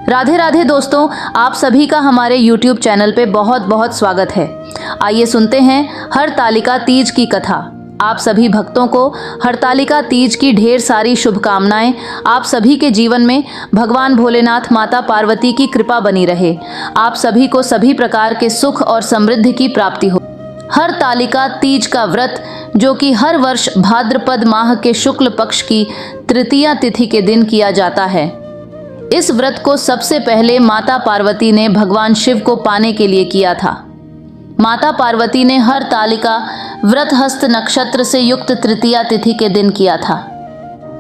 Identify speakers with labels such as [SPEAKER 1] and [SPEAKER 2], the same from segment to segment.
[SPEAKER 1] राधे राधे दोस्तों, आप सभी का हमारे YouTube चैनल पे बहुत बहुत स्वागत है। आइए सुनते हैं हरतालिका तीज की कथा। आप सभी भक्तों को हरतालिका तीज की ढेर सारी शुभकामनाएं। आप सभी के जीवन में भगवान भोलेनाथ माता पार्वती की कृपा बनी रहे। आप सभी को सभी प्रकार के सुख और समृद्धि की प्राप्ति हो। हरतालिका तीज का व्रत, जो कि हर वर्ष भाद्रपद माह के शुक्ल पक्ष की तृतीया तिथि के दिन किया जाता है। इस व्रत को सबसे पहले माता पार्वती ने भगवान शिव को पाने के लिए किया था। माता पार्वती ने हरतालिका व्रत हस्त नक्षत्र से युक्त तृतीया तिथि के दिन किया था।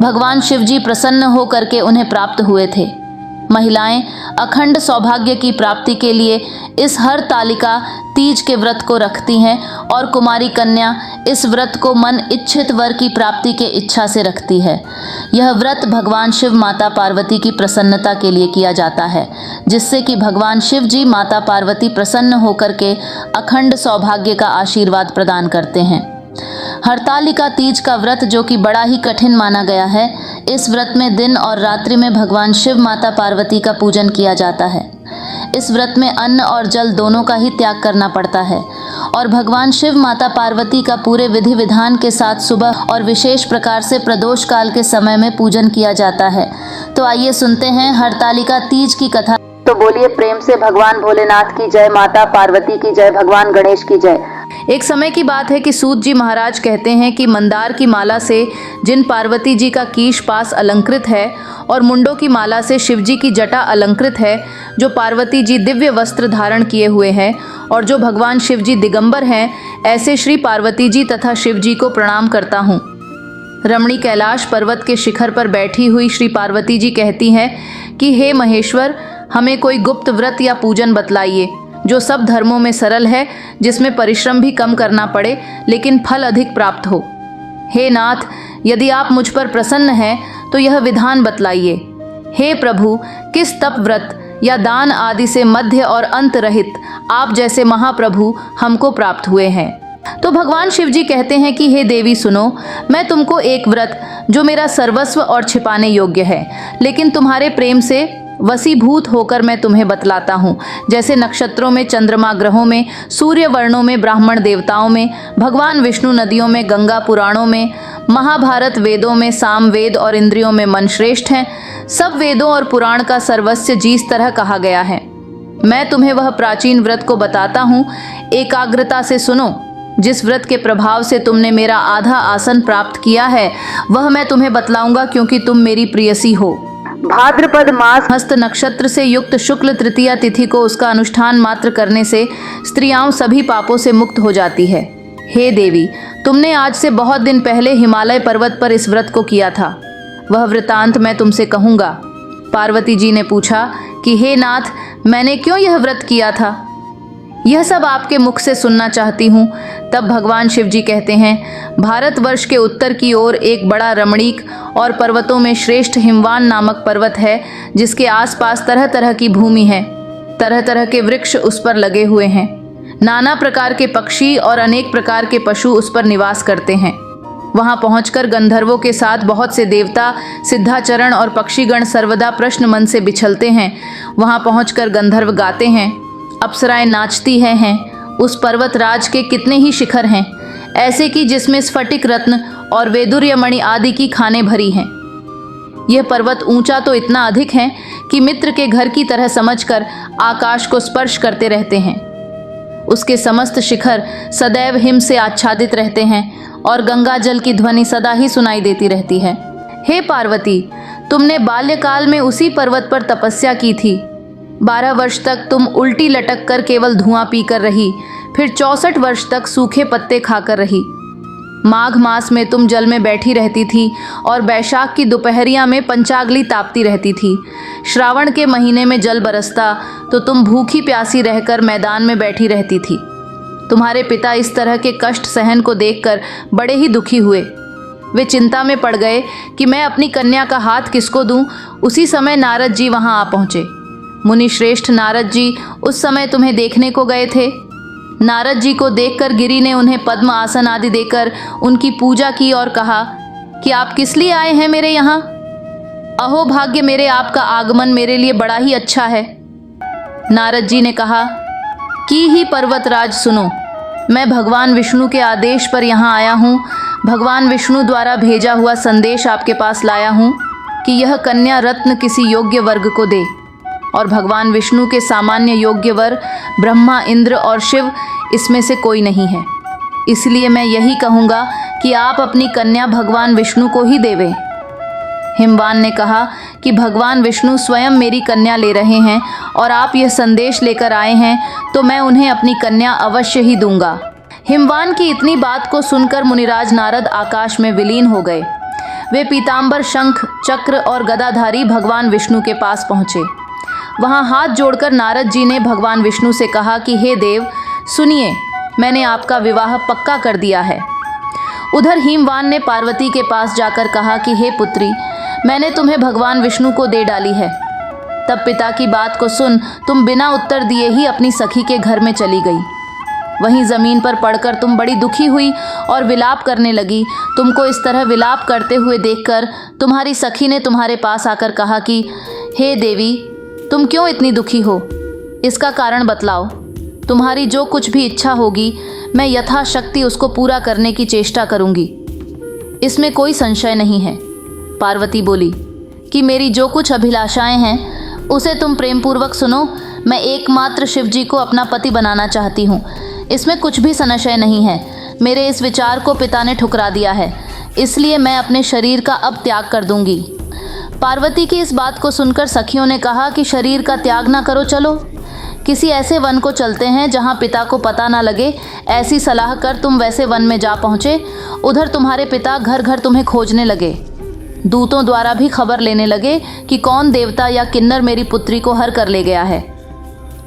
[SPEAKER 1] भगवान शिव जी प्रसन्न होकर के उन्हें प्राप्त हुए थे। महिलाएं अखंड सौभाग्य की प्राप्ति के लिए इस हरतालिका तीज के व्रत को रखती हैं और कुमारी कन्या इस व्रत को मन इच्छित वर की प्राप्ति के इच्छा से रखती है। यह व्रत भगवान शिव माता पार्वती की प्रसन्नता के लिए किया जाता है, जिससे कि भगवान शिव जी माता पार्वती प्रसन्न होकर के अखंड सौभाग्य का आशीर्वाद प्रदान करते हैं। हरतालिका तीज का व्रत, जो कि बड़ा ही कठिन माना गया है, इस व्रत में दिन और रात्रि में भगवान शिव माता पार्वती का पूजन किया जाता है। इस व्रत में अन्न और जल दोनों का ही त्याग करना पड़ता है और भगवान शिव माता पार्वती का पूरे विधि विधान के साथ सुबह और विशेष प्रकार से प्रदोष काल के समय में पूजन किया जाता है। तो आइए सुनते हैं हरतालिका तीज की कथा। तो बोलिए प्रेम से भगवान भोलेनाथ की जय, माता पार्वती की जय, भगवान गणेश की जय। एक समय की बात है कि सूत जी महाराज कहते हैं कि मंदार की माला से जिन पार्वती जी का कीश पास अलंकृत है और मुंडों की माला से शिव जी की जटा अलंकृत है, जो पार्वती जी दिव्य वस्त्र धारण किए हुए हैं और जो भगवान शिव जी दिगंबर हैं, ऐसे श्री पार्वती जी तथा शिव जी को प्रणाम करता हूँ। रमणी कैलाश पर्वत के शिखर पर बैठी हुई श्री पार्वती जी कहती हैं कि हे महेश्वर, हमें कोई गुप्त व्रत या पूजन बतलाइए जो सब धर्मों में सरल है, जिसमें परिश्रम भी कम करना पड़े लेकिन फल अधिक प्राप्त हो। हे नाथ, यदि आप मुझ पर प्रसन्न हैं तो यह विधान बतलाइए। हे प्रभु, किस तप व्रत या दान आदि से मध्य और अंत रहित आप जैसे महाप्रभु हमको प्राप्त हुए हैं। तो भगवान शिव जी कहते हैं कि हे देवी सुनो, मैं तुमको एक व्रत जो मेरा सर्वस्व और छिपाने योग्य है, लेकिन तुम्हारे प्रेम से वसीभूत होकर मैं तुम्हें बतलाता हूँ। जैसे नक्षत्रों में, चंद्रमा ग्रहों में, सूर्य वर्णों में, ब्राह्मण देवताओं में, भगवान विष्णु नदियों में, गंगा पुराणों में, महाभारत वेदों में, साम वेद और इंद्रियों में मन श्रेष्ठ हैं। सब वेदों और पुराण का सर्वस्व जिस तरह कहा गया है, मैं तुम्हें वह प्राचीन व्रत को बताता हूँ। एकाग्रता से सुनो। जिस व्रत के प्रभाव से तुमने मेरा आधा आसन प्राप्त किया है, वह मैं तुम्हें बतलाऊंगा, क्योंकि तुम मेरी प्रियसी हो। भाद्रपद मास हस्त नक्षत्र से युक्त शुक्ल तृतीया तिथि को उसका अनुष्ठान मात्र करने से स्त्रियां सभी पापों से मुक्त हो जाती है। हे देवी, तुमने आज से बहुत दिन पहले हिमालय पर्वत पर इस व्रत को किया था। वह वृतांत मैं तुमसे कहूँगा। पार्वती जी ने पूछा कि हे नाथ, मैंने क्यों यह व्रत किया था? यह सब आपके मुख से सुनना चाहती हूँ। तब भगवान शिव जी कहते हैं, भारतवर्ष के उत्तर की ओर एक बड़ा रमणीक और पर्वतों में श्रेष्ठ हिमवान नामक पर्वत है, जिसके आसपास तरह तरह की भूमि है। तरह तरह के वृक्ष उस पर लगे हुए हैं। नाना प्रकार के पक्षी और अनेक प्रकार के पशु उस पर निवास करते हैं। वहाँ पहुँचकर गंधर्वों के साथ बहुत से देवता, सिद्धाचरण और पक्षीगण सर्वदा प्रश्न मन से बिछलते हैं। वहाँ पहुँचकर गंधर्व गाते हैं, अप्सराएं नाचती हैं। उस पर्वत राज के कितने ही शिखर हैं, ऐसे कि जिसमें स्फटिक रत्न और वैदुर्य मणि आदि की खानें भरी हैं। यह पर्वत ऊंचा तो इतना अधिक है कि मित्र के घर की तरह समझकर आकाश को स्पर्श करते रहते हैं। उसके समस्त शिखर सदैव हिम से आच्छादित रहते हैं और गंगा जल की ध्वनि सदा ही सुनाई देती रहती है। हे पार्वती, तुमने बाल्यकाल में उसी पर्वत पर तपस्या की थी। 12 वर्ष तक तुम उल्टी लटक कर केवल धुआं पीकर रही, फिर 64 वर्ष तक सूखे पत्ते खाकर रही। माघ मास में तुम जल में बैठी रहती थी और बैशाख की दोपहरिया में पंचाग्नि तापती रहती थी। श्रावण के महीने में जल बरसता तो तुम भूखी प्यासी रहकर मैदान में बैठी रहती थी। तुम्हारे पिता इस तरह के कष्ट सहन को देखकर बड़े ही दुखी हुए। वे चिंता में पड़ गए कि मैं अपनी कन्या का हाथ किसको दूं। उसी समय नारद जी वहां आ पहुंचे। मुनि श्रेष्ठ नारद जी उस समय तुम्हें देखने को गए थे। नारद जी को देखकर गिरि ने उन्हें पद्म आसन आदि देकर उनकी पूजा की और कहा कि आप किस लिए आए हैं मेरे यहाँ? अहो भाग्य मेरे, आपका आगमन मेरे लिए बड़ा ही अच्छा है। नारद जी ने कहा कि ही पर्वतराज सुनो, मैं भगवान विष्णु के आदेश पर यहाँ आया हूँ। भगवान विष्णु द्वारा भेजा हुआ संदेश आपके पास लाया हूँ कि यह कन्या रत्न किसी योग्य वर्ग को दे, और भगवान विष्णु के सामान्य योग्य वर ब्रह्मा, इंद्र और शिव इसमें से कोई नहीं है। इसलिए मैं यही कहूँगा कि आप अपनी कन्या भगवान विष्णु को ही देवें। हिमवान ने कहा कि भगवान विष्णु स्वयं मेरी कन्या ले रहे हैं और आप यह संदेश लेकर आए हैं, तो मैं उन्हें अपनी कन्या अवश्य ही दूंगा। हिमवान की इतनी बात को सुनकर मुनिराज नारद आकाश में विलीन हो गए। वे पीतांबर, शंख, चक्र और गदाधारी भगवान विष्णु के पास पहुँचे। वहाँ हाथ जोड़कर नारद जी ने भगवान विष्णु से कहा कि हे देव सुनिए, मैंने आपका विवाह पक्का कर दिया है। उधर हिमवान ने पार्वती के पास जाकर कहा कि हे पुत्री, मैंने तुम्हें भगवान विष्णु को दे डाली है। तब पिता की बात को सुन तुम बिना उत्तर दिए ही अपनी सखी के घर में चली गई। वहीं ज़मीन पर पड़कर तुम बड़ी दुखी हुई और विलाप करने लगी। तुमको इस तरह विलाप करते हुए देखकर तुम्हारी सखी ने तुम्हारे पास आकर कहा कि हे देवी, तुम क्यों इतनी दुखी हो, इसका कारण बतलाओ। तुम्हारी जो कुछ भी इच्छा होगी मैं यथाशक्ति उसको पूरा करने की चेष्टा करूंगी, इसमें कोई संशय नहीं है। पार्वती बोली कि मेरी जो कुछ अभिलाषाएं हैं उसे तुम प्रेमपूर्वक सुनो। मैं एकमात्र शिव जी को अपना पति बनाना चाहती हूँ, इसमें कुछ भी संशय नहीं है। मेरे इस विचार को पिता ने ठुकरा दिया है, इसलिए मैं अपने शरीर का अब त्याग कर दूंगी। पार्वती की इस बात को सुनकर सखियों ने कहा कि शरीर का त्याग ना करो, चलो किसी ऐसे वन को चलते हैं जहाँ पिता को पता ना लगे। ऐसी सलाह कर तुम वैसे वन में जा पहुँचे। उधर तुम्हारे पिता घर घर तुम्हें खोजने लगे। दूतों द्वारा भी खबर लेने लगे कि कौन देवता या किन्नर मेरी पुत्री को हर कर ले गया है।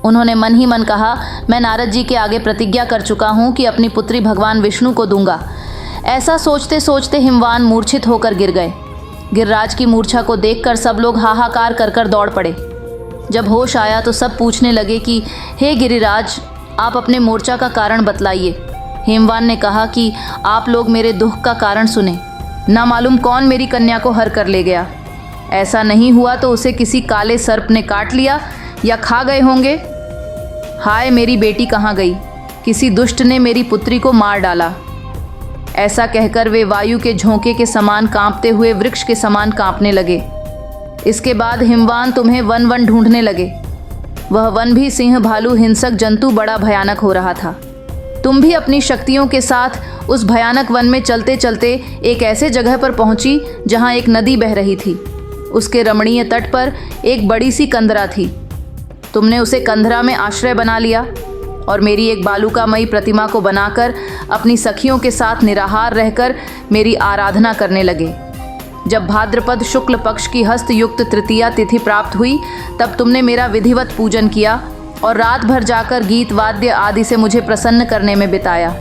[SPEAKER 1] उन्होंने मन ही मन कहा, मैं नारद जी के आगे प्रतिज्ञा कर चुका हूँ कि अपनी पुत्री भगवान विष्णु को दूंगा। ऐसा सोचते सोचते हिमवान मूर्छित होकर गिर गए। गिरिराज की मूर्छा को देखकर सब लोग हाहाकार कर कर दौड़ पड़े। जब होश आया तो सब पूछने लगे कि हे गिरिराज, आप अपने मूर्छा का कारण बतलाइए। हिमवान ने कहा कि आप लोग मेरे दुख का कारण सुने। ना मालूम कौन मेरी कन्या को हर कर ले गया। ऐसा नहीं हुआ तो उसे किसी काले सर्प ने काट लिया या खा गए होंगे। हाय मेरी बेटी कहाँ गई? किसी दुष्ट ने मेरी पुत्री को मार डाला। ऐसा कहकर वे वायु के झोंके के समान कांपते हुए वृक्ष के समान कांपने लगे। इसके बाद हिमवान तुम्हें वन वन ढूंढने लगे। वह वन भी सिंह, भालू, हिंसक जंतु बड़ा भयानक हो रहा था। तुम भी अपनी शक्तियों के साथ उस भयानक वन में चलते चलते एक ऐसे जगह पर पहुंची जहां एक नदी बह रही थी। उसके रमणीय तट पर एक बड़ी सी कंदरा थी। तुमने उसे कंदरा में आश्रय बना लिया और मेरी एक बालुकामयी प्रतिमा को बनाकर अपनी सखियों के साथ निराहार रहकर मेरी आराधना करने लगे। जब भाद्रपद शुक्ल पक्ष की हस्त युक्त तृतीया तिथि प्राप्त हुई तब तुमने मेरा विधिवत पूजन किया और रात भर जाकर गीत वाद्य आदि से मुझे प्रसन्न करने में बिताया।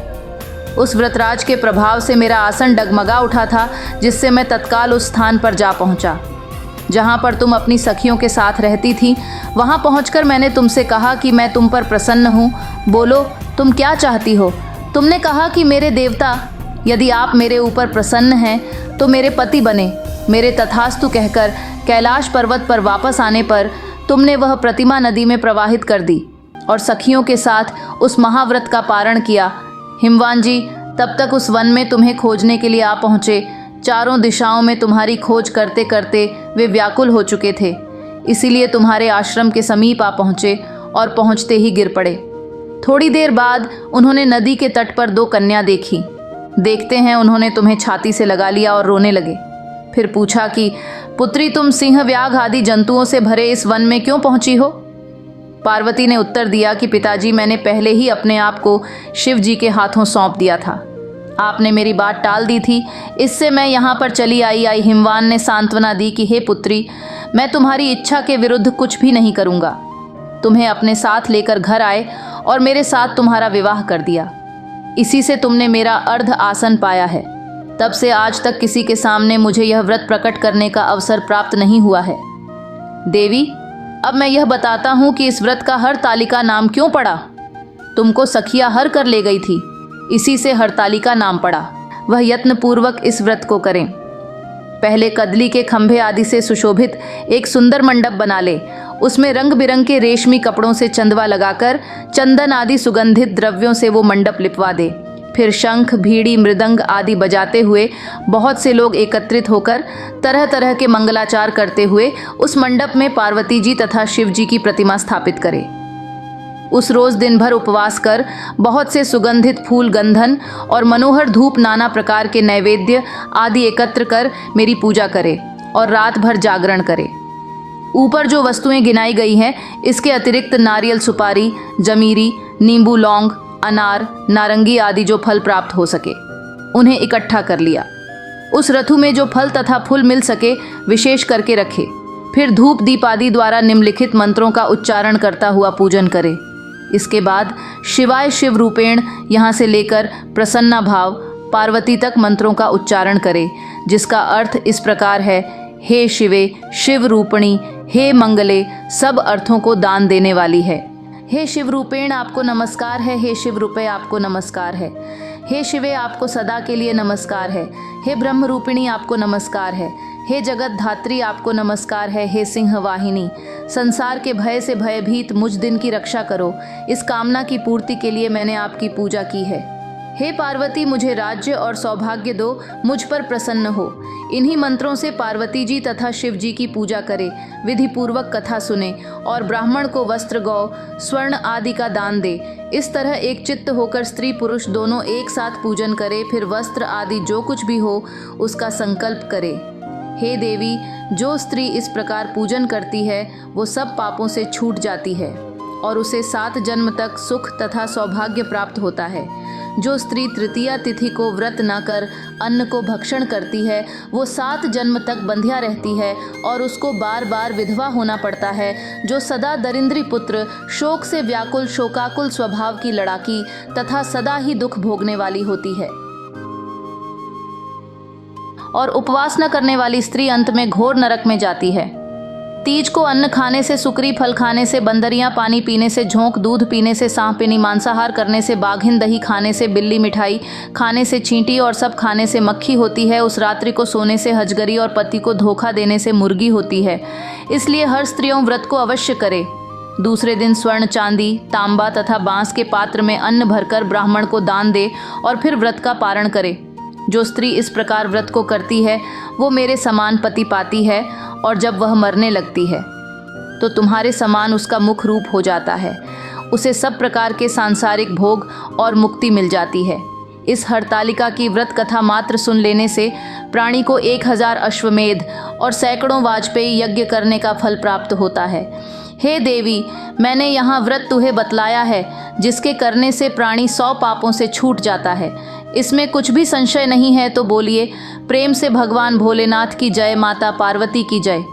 [SPEAKER 1] उस व्रतराज के प्रभाव से मेरा आसन डगमगा उठा था, जिससे मैं तत्काल उस स्थान पर जा पहुंचा जहां पर तुम अपनी सखियों के साथ रहती थी। वहां पहुंचकर मैंने तुमसे कहा कि मैं तुम पर प्रसन्न हूँ, बोलो तुम क्या चाहती हो। तुमने कहा कि मेरे देवता, यदि आप मेरे ऊपर प्रसन्न हैं तो मेरे पति बने। मेरे तथास्तु कहकर कैलाश पर्वत पर वापस आने पर तुमने वह प्रतिमा नदी में प्रवाहित कर दी और सखियों के साथ उस महाव्रत का पारण किया। हिमवान जी तब तक उस वन में तुम्हें खोजने के लिए आ पहुँचे। चारों दिशाओं में तुम्हारी खोज करते करते वे व्याकुल हो चुके थे, इसीलिए तुम्हारे आश्रम के समीप आ पहुँचे और पहुँचते ही गिर पड़े। थोड़ी देर बाद उन्होंने नदी के तट पर दो कन्या देखी। देखते हैं उन्होंने तुम्हें छाती से लगा लिया और रोने लगे। फिर पूछा कि पुत्री, तुम सिंह, व्याघ आदि जंतुओं से भरे इस वन में क्यों पहुंची हो? पार्वती ने उत्तर दिया कि पिताजी, मैंने पहले ही अपने आप को शिव जी के हाथों सौंप दिया था। आपने मेरी बात टाल दी थी, इससे मैं यहाँ पर चली आई। हिमवान ने सांत्वना दी कि हे पुत्री, मैं तुम्हारी इच्छा के विरुद्ध कुछ भी नहीं करूँगा। तुम्हें अपने साथ लेकर घर आए और मेरे साथ तुम्हारा विवाह कर दिया। इसी से तुमने मेरा अर्ध आसन पाया है। तब से आज तक किसी के सामने मुझे यह व्रत प्रकट करने का अवसर प्राप्त नहीं हुआ है। देवी, अब मैं यह बताता हूँ कि इस व्रत का हरतालिका नाम क्यों पड़ा। तुमको सखिया हर कर ले गई थी, इसी से हरतालिका नाम पड़ा। वह यत्न पूर्वक इस व्रत को करें। पहले कदली के खंभे आदि से सुशोभित एक सुंदर मंडप बना ले। उसमें रंग बिरंग के रेशमी कपड़ों से चंदवा लगाकर चंदन आदि सुगंधित द्रव्यों से वो मंडप लिपवा दे। फिर शंख, भीड़ी, मृदंग आदि बजाते हुए बहुत से लोग एकत्रित होकर तरह तरह के मंगलाचार करते हुए उस मंडप में पार्वती जी तथा शिव जी की प्रतिमा स्थापित करे। उस रोज दिन भर उपवास कर बहुत से सुगंधित फूल, गंधन और मनोहर धूप, नाना प्रकार के नैवेद्य आदि एकत्र कर मेरी पूजा करे और रात भर जागरण करे। ऊपर जो वस्तुएं गिनाई गई हैं, इसके अतिरिक्त नारियल, सुपारी, जमीरी, नींबू, लौंग, अनार, नारंगी आदि जो फल प्राप्त हो सके उन्हें इकट्ठा कर लिया। उस रथु में जो फल तथा फूल मिल सके विशेष करके रखे। फिर धूप दीप आदि द्वारा निम्नलिखित मंत्रों का उच्चारण करता हुआ पूजन करे। इसके बाद शिवाय शिव रूपेण यहाँ से लेकर प्रसन्ना भाव पार्वती तक मंत्रों का उच्चारण करे, जिसका अर्थ इस प्रकार है: हे शिवे, शिव रूपणी, हे मंगले, सब अर्थों को दान देने वाली है। हे शिव रूपेण आपको नमस्कार है, हे शिव रूपे आपको नमस्कार है, हे शिवे आपको सदा के लिए नमस्कार है, हे ब्रह्म रूपिणी आपको नमस्कार है, हे जगत धात्री आपको नमस्कार है, हे सिंह वाहिनी, संसार के भय से भयभीत मुझ दिन की रक्षा करो। इस कामना की पूर्ति के लिए मैंने आपकी पूजा की है। हे पार्वती, मुझे राज्य और सौभाग्य दो, मुझ पर प्रसन्न हो। इन्हीं मंत्रों से पार्वती जी तथा शिव जी की पूजा करे, विधि पूर्वक कथा सुने और ब्राह्मण को वस्त्र, गौ, स्वर्ण आदि का दान दे। इस तरह एक चित्त होकर स्त्री पुरुष दोनों एक साथ पूजन करे। फिर वस्त्र आदि जो कुछ भी हो उसका संकल्प करे। हे देवी, जो स्त्री इस प्रकार पूजन करती है वो सब पापों से छूट जाती है और उसे 7 जन्म तक सुख तथा सौभाग्य प्राप्त होता है। जो स्त्री तृतीया तिथि को व्रत न कर अन्न को भक्षण करती है वो 7 जन्म तक बंध्या रहती है और उसको बार बार विधवा होना पड़ता है। जो सदा दरिद्री पुत्र, शोक से व्याकुल, शोकाकुल स्वभाव की लड़ाकी तथा सदा ही दुख भोगने वाली होती है। और उपवास न करने वाली स्त्री अंत में घोर नरक में जाती है। तीज को अन्न खाने से, सुकरी फल खाने से, बंदरियां पानी पीने से, झोंक दूध पीने से, सांपिनी मांसाहार करने से, बाघिन दही खाने से, बिल्ली मिठाई खाने से, चींटी और सब खाने से मक्खी होती है। उस रात्रि को सोने से हजगरी और पति को धोखा देने से मुर्गी होती है। इसलिए हर स्त्रियों व्रत को अवश्य करे। दूसरे दिन स्वर्ण, चांदी, तांबा तथा बांस के पात्र में अन्न भरकर ब्राह्मण को दान दे और फिर व्रत का पारण करे। जो स्त्री इस प्रकार व्रत को करती है वो मेरे समान पति पाती है और जब वह मरने लगती है तो तुम्हारे समान उसका मुख रूप हो जाता है। उसे सब प्रकार के सांसारिक भोग और मुक्ति मिल जाती है। इस हरतालिका की व्रत कथा मात्र सुन लेने से प्राणी को 1000 अश्वमेध और सैकड़ों वाजपेयी यज्ञ करने का फल प्राप्त होता है। हे देवी, मैंने यहाँ व्रत तुम्हें बतलाया है जिसके करने से प्राणी 100 पापों से छूट जाता है। इसमें कुछ भी संशय नहीं है तो बोलिए, प्रेम से भगवान भोलेनाथ की जय, माता पार्वती की जय।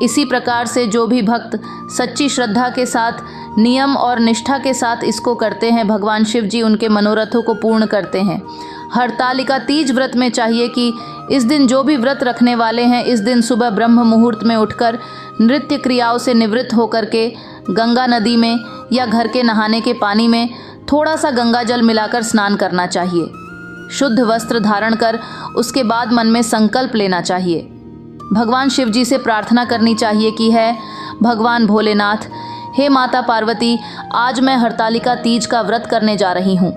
[SPEAKER 1] इसी प्रकार से जो भी भक्त सच्ची श्रद्धा के साथ, नियम और निष्ठा के साथ इसको करते हैं, भगवान शिव जी उनके मनोरथों को पूर्ण करते हैं। हरतालिका तीज व्रत में चाहिए कि इस दिन जो भी व्रत रखने वाले हैं, इस दिन सुबह ब्रह्म मुहूर्त में उठकर नृत्य क्रियाओं से निवृत्त होकर के गंगा नदी में या घर के नहाने के पानी में थोड़ा सा गंगा जल मिलाकर स्नान करना चाहिए। शुद्ध वस्त्र धारण कर उसके बाद मन में संकल्प लेना चाहिए। भगवान शिव जी से प्रार्थना करनी चाहिए कि है भगवान भोलेनाथ, हे माता पार्वती, आज मैं हरतालिका तीज का व्रत करने जा रही हूँ।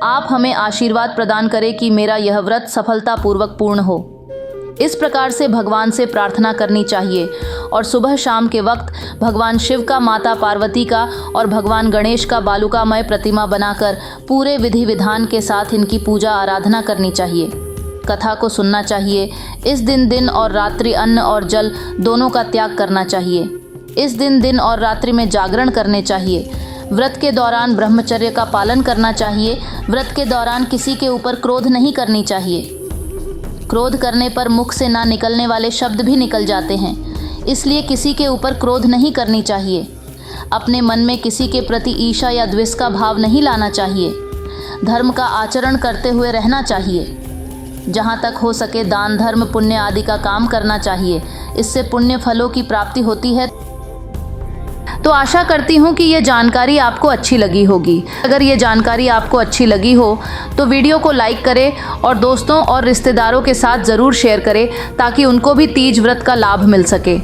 [SPEAKER 1] आप हमें आशीर्वाद प्रदान करें कि मेरा यह व्रत सफलतापूर्वक पूर्ण हो। इस प्रकार से भगवान से प्रार्थना करनी चाहिए और सुबह शाम के वक्त भगवान शिव का, माता पार्वती का और भगवान गणेश का बालुकामय प्रतिमा बनाकर पूरे विधि विधान के साथ इनकी पूजा आराधना करनी चाहिए। कथा को सुनना चाहिए। इस दिन दिन और रात्रि अन्न और जल दोनों का त्याग करना चाहिए। इस दिन और रात्रि में जागरण करने चाहिए। व्रत के दौरान ब्रह्मचर्य का पालन करना चाहिए। व्रत के दौरान किसी के ऊपर क्रोध नहीं करनी चाहिए। क्रोध करने पर मुख से ना निकलने वाले शब्द भी निकल जाते हैं, इसलिए किसी के ऊपर क्रोध नहीं करनी चाहिए। अपने मन में किसी के प्रति ईर्ष्या या द्वेष का भाव नहीं लाना चाहिए। धर्म का आचरण करते हुए रहना चाहिए। जहाँ तक हो सके दान, धर्म, पुण्य आदि का काम करना चाहिए। इससे पुण्य फलों की प्राप्ति होती है तो आशा करती हूँ कि ये जानकारी आपको अच्छी लगी होगी। अगर ये जानकारी आपको अच्छी लगी हो तो वीडियो को लाइक करें और दोस्तों और रिश्तेदारों के साथ ज़रूर शेयर करें ताकि उनको भी तीज व्रत का लाभ मिल सके।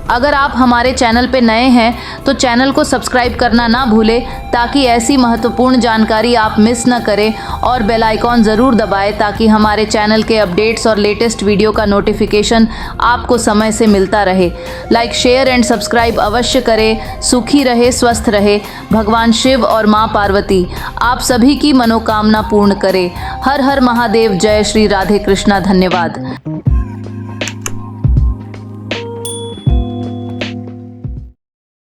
[SPEAKER 1] अगर आप हमारे चैनल पे नए हैं तो चैनल को सब्सक्राइब करना ना भूलें ताकि ऐसी महत्वपूर्ण जानकारी आप मिस न करें और बेल आइकॉन ज़रूर दबाएं ताकि हमारे चैनल के अपडेट्स और लेटेस्ट वीडियो का नोटिफिकेशन आपको समय से मिलता रहे। लाइक शेयर एंड सब्सक्राइब अवश्य करें। सुखी रहे, स्वस्थ रहे। भगवान शिव और माँ पार्वती आप सभी की मनोकामना पूर्ण करे। हर हर महादेव। जय श्री राधे कृष्णा। धन्यवाद।